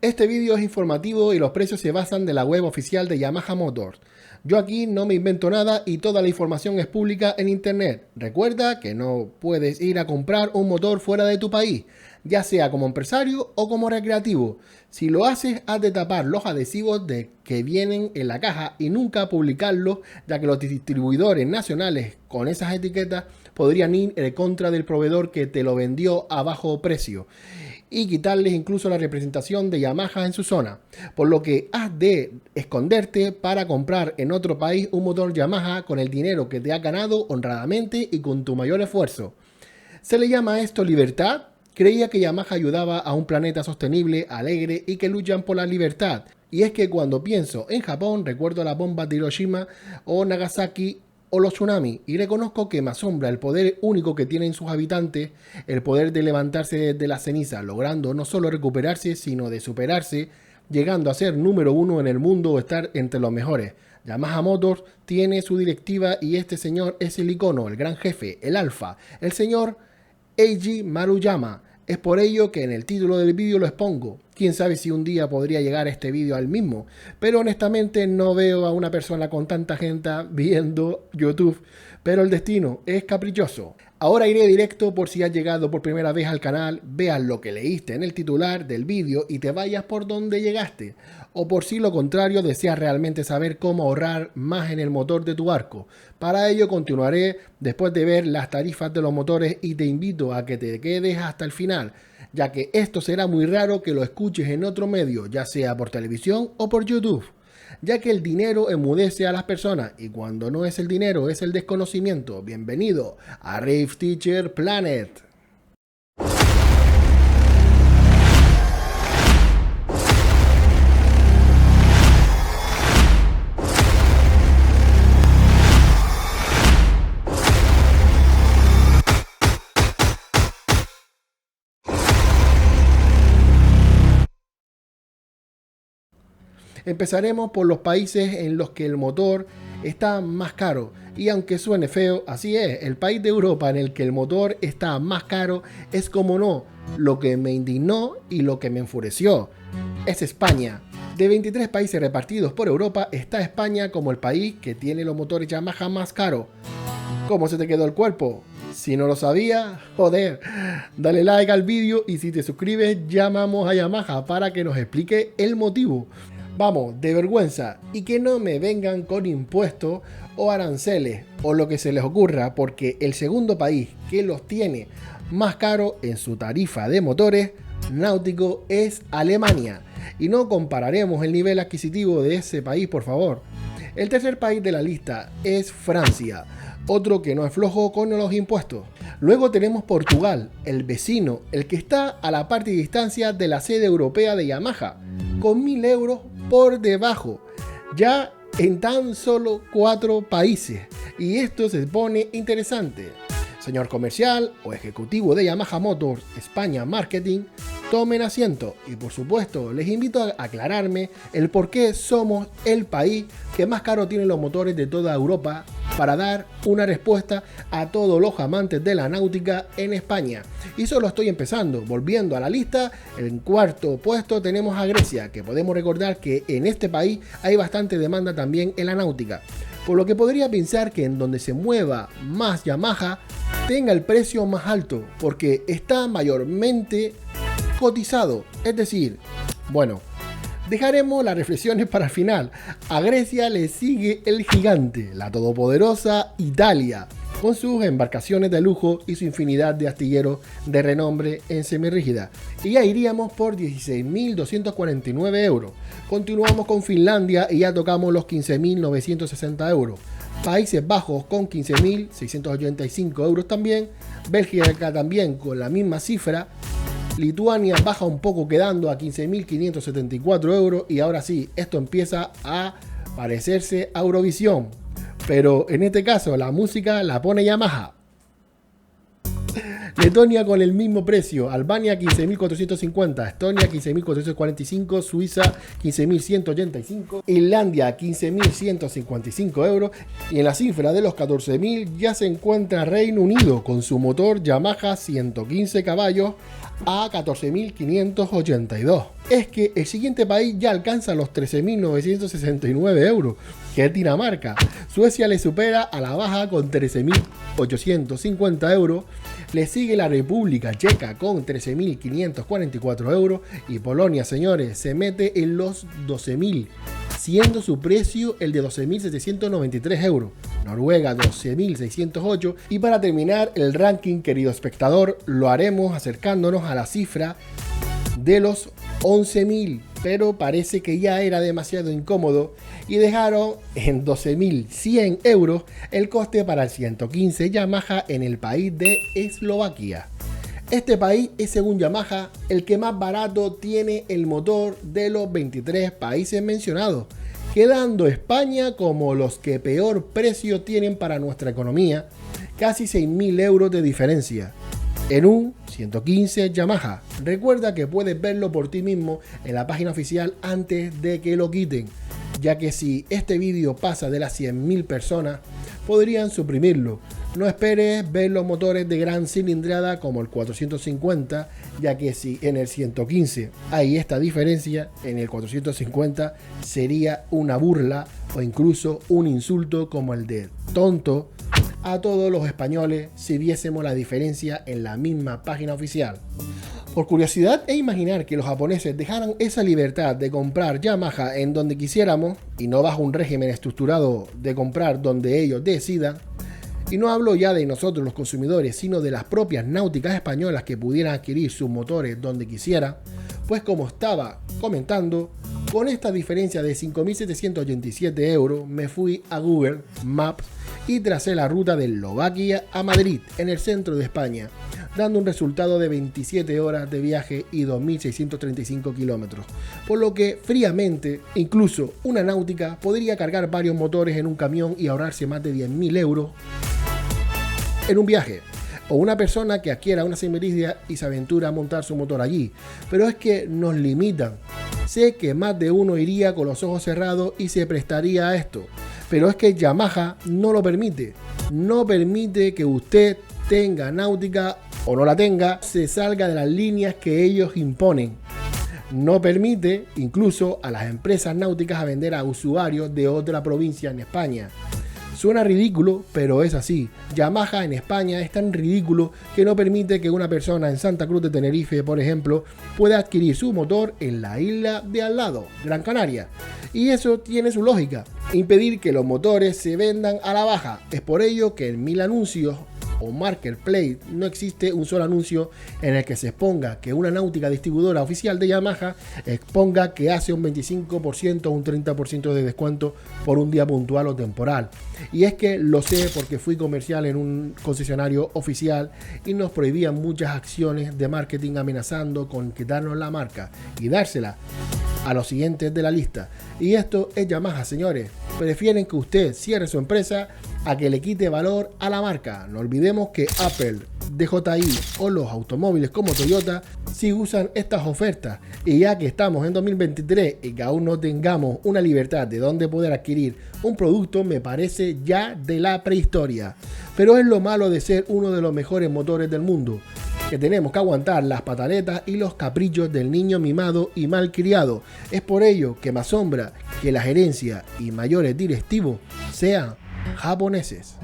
Este vídeo es informativo y los precios se basan de la web oficial de Yamaha Motors. Yo aquí no me invento nada y toda la información es pública en internet. Recuerda que no puedes ir a comprar un motor fuera de tu país, ya sea como empresario o como recreativo. Si lo haces, has de tapar los adhesivos que vienen en la caja y nunca publicarlos, ya que los distribuidores nacionales con esas etiquetas podrían ir en contra del proveedor que te lo vendió a bajo precio y quitarles incluso la representación de Yamaha en su zona, por lo que has de esconderte para comprar en otro país un motor Yamaha con el dinero que te ha ganado honradamente y con tu mayor esfuerzo. ¿Se le llama esto libertad? Creía que Yamaha ayudaba a un planeta sostenible, alegre y que luchan por la libertad. Y es que cuando pienso en Japón recuerdo las bombas de Hiroshima o Nagasaki o los tsunamis, y reconozco que me asombra el poder único que tienen sus habitantes, el poder de levantarse de la ceniza, logrando no solo recuperarse, sino de superarse, llegando a ser número uno en el mundo o estar entre los mejores. Yamaha Motors tiene su directiva y este señor es el icono, el gran jefe, el alfa, el señor Eiji Maruyama. Es por ello que en el título del vídeo lo expongo. Quién sabe si un día podría llegar este vídeo al mismo, pero honestamente no veo a una persona con tanta gente viendo YouTube, pero el destino es caprichoso. Ahora iré directo por si has llegado por primera vez al canal, veas lo que leíste en el titular del vídeo y te vayas por donde llegaste. O por si lo contrario deseas realmente saber cómo ahorrar más en el motor de tu barco. Para ello continuaré después de ver las tarifas de los motores y te invito a que te quedes hasta el final, ya que esto será muy raro que lo escuches en otro medio, ya sea por televisión o por YouTube, ya que el dinero enmudece a las personas y cuando no es el dinero es el desconocimiento. Bienvenido a Rave Teacher Planet. Empezaremos por los países en los que el motor está más caro. Y aunque suene feo, así es. El país de Europa en el que el motor está más caro es, como no, lo que me indignó y lo que me enfureció. Es España. De 23 países repartidos por Europa, está España como el país que tiene los motores Yamaha más caros. ¿Cómo se te quedó el cuerpo? Si no lo sabía, joder, dale like al vídeo y si te suscribes llamamos a Yamaha para que nos explique el motivo. Vamos, de vergüenza, y que no me vengan con impuestos o aranceles o lo que se les ocurra, porque el segundo país que los tiene más caro en su tarifa de motores náuticos es Alemania. Y no compararemos el nivel adquisitivo de ese país, por favor. El tercer país de la lista es Francia, otro que no es flojo con los impuestos. Luego tenemos Portugal, el vecino, el que está a la parte de distancia de la sede europea de Yamaha, con 1000 euros por debajo, ya en tan solo 4 países. Y esto se pone interesante. Señor comercial o ejecutivo de Yamaha Motors España Marketing, tomen asiento y por supuesto les invito a aclararme el por qué somos el país que más caro tiene los motores de toda Europa, para dar una respuesta a todos los amantes de la náutica en España. Y solo estoy empezando. Volviendo a la lista, en cuarto puesto tenemos a Grecia, que podemos recordar que en este país hay bastante demanda también en la náutica, por lo que podría pensar que en donde se mueva más Yamaha tenga el precio más alto, porque está mayormente cotizado. Es decir, bueno, dejaremos las reflexiones para el final. A Grecia le sigue el gigante, la todopoderosa Italia, con sus embarcaciones de lujo y su infinidad de astilleros de renombre en semirrígida. Y ya iríamos por 16.249 euros. Continuamos con Finlandia y ya tocamos los 15.960 euros. Países Bajos con 15.685 euros también. Bélgica también con la misma cifra. Lituania baja un poco quedando a 15.574 euros y ahora sí, esto empieza a parecerse a Eurovisión, pero en este caso la música la pone Yamaha. Letonia con el mismo precio, Albania 15.450, Estonia 15.445, Suiza 15.185, Islandia 15.155 euros y en la cifra de los 14.000 ya se encuentra Reino Unido con su motor Yamaha 115 caballos a 14.582. es que el siguiente país ya alcanza los 13.969 euros, que es Dinamarca. Suecia le supera a la baja con 13.850 euros. Le sigue la República Checa con 13.544 euros. Y Polonia, señores, se mete en los 12.000, siendo su precio el de 12.793 euros. Noruega 12.608. Y para terminar el ranking, querido espectador, lo haremos acercándonos a la cifra de los 11.000, pero parece que ya era demasiado incómodo y dejaron en 12.100 euros el coste para el 115 Yamaha en el país de Eslovaquia. Este país es, según Yamaha, el que más barato tiene el motor de los 23 países mencionados, quedando España como los que peor precio tienen para nuestra economía, casi 6.000 euros de diferencia en un 115 Yamaha. Recuerda que puedes verlo por ti mismo en la página oficial antes de que lo quiten, ya que si este vídeo pasa de las 100.000 personas, podrían suprimirlo. No esperes ver los motores de gran cilindrada como el 450, ya que si en el 115 hay esta diferencia, en el 450 sería una burla o incluso un insulto como el de tonto a todos los españoles si viésemos la diferencia en la misma página oficial. Por curiosidad e imaginar que los japoneses dejaran esa libertad de comprar Yamaha en donde quisiéramos y no bajo un régimen estructurado de comprar donde ellos decidan, y no hablo ya de nosotros los consumidores, sino de las propias náuticas españolas que pudieran adquirir sus motores donde quisieran, pues como estaba comentando, con esta diferencia de 5.787 euros me fui a Google Maps y tracé la ruta de Eslovaquia a Madrid, en el centro de España, dando un resultado de 27 horas de viaje y 2.635 kilómetros, por lo que fríamente, incluso una náutica podría cargar varios motores en un camión y ahorrarse más de 10.000 euros en un viaje, o una persona que adquiera una semiridia y se aventura a montar su motor allí, pero es que nos limitan. Sé que más de uno iría con los ojos cerrados y se prestaría a esto, pero es que Yamaha no lo permite. No permite que usted tenga náutica o no la tenga, se salga de las líneas que ellos imponen. No permite incluso a las empresas náuticas a vender a usuarios de otra provincia en España. Suena ridículo, pero es así. Yamaha en España es tan ridículo que no permite que una persona en Santa Cruz de Tenerife, por ejemplo, pueda adquirir su motor en la isla de al lado, Gran Canaria. Y eso tiene su lógica, impedir que los motores se vendan a la baja. Es por ello que en 1000 anuncios o Marketplace no existe un solo anuncio en el que se exponga que una náutica distribuidora oficial de Yamaha exponga que hace un 25% o un 30% de descuento por un día puntual o temporal. Y es que lo sé porque fui comercial en un concesionario oficial y nos prohibían muchas acciones de marketing amenazando con quitarnos la marca y dársela a los siguientes de la lista. Y esto es Yamaha, señores. Prefieren que usted cierre su empresa a que le quite valor a la marca. No olvidemos que Apple, DJI o los automóviles como Toyota sí usan estas ofertas. Y ya que estamos en 2023 y que aún no tengamos una libertad de dónde poder adquirir un producto, me parece ya de la prehistoria. Pero es lo malo de ser uno de los mejores motores del mundo, que tenemos que aguantar las pataletas y los caprichos del niño mimado y malcriado. Es por ello que me asombra que la gerencia y mayores directivos sean japoneses.